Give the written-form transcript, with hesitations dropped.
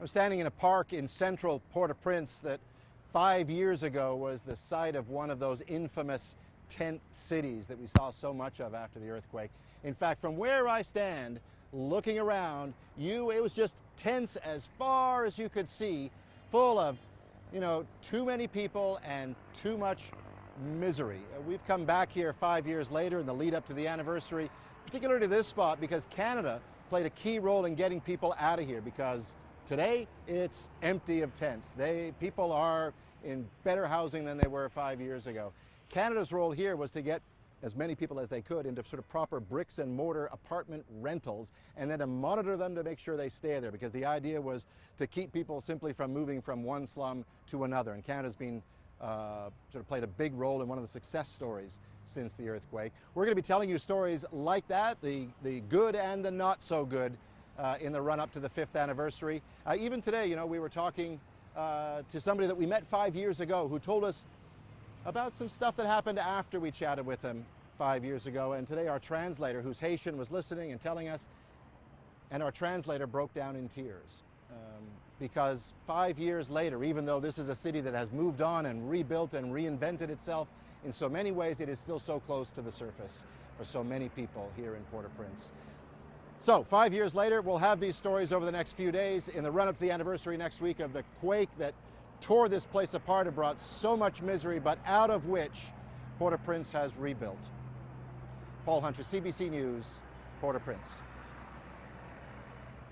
I'm standing in a park in central Port-au-Prince that 5 years ago was the site of one of those infamous tent cities that we saw so much of after the earthquake. In fact, from where I stand, looking around, it was just tents as far as you could see, full of, too many people and too much misery. We've come back here 5 years later in the lead up to the anniversary, particularly to this spot, because Canada played a key role in getting people out of here, because today it's empty of tents. People are in better housing than they were 5 years ago. Canada's role here was to get as many people as they could into sort of proper bricks and mortar apartment rentals, and then to monitor them to make sure they stay there, because the idea was to keep people simply from moving from one slum to another. And Canada's been sort of played a big role in one of the success stories since the earthquake. We're going to be telling you stories like that, the good and the not so good, in the run up to the 5th anniversary. Even today, we were talking to somebody that we met 5 years ago who told us about some stuff that happened after we chatted with him 5 years ago. And today our translator, who's Haitian, was listening and telling us, and our translator broke down in tears. Because 5 years later, even though this is a city that has moved on and rebuilt and reinvented itself, in so many ways it is still so close to the surface for so many people here in Port-au-Prince. So 5 years later, we'll have these stories over the next few days in the run-up to the anniversary next week of the quake that tore this place apart and brought so much misery, but out of which Port-au-Prince has rebuilt. Paul Hunter, CBC News, Port-au-Prince.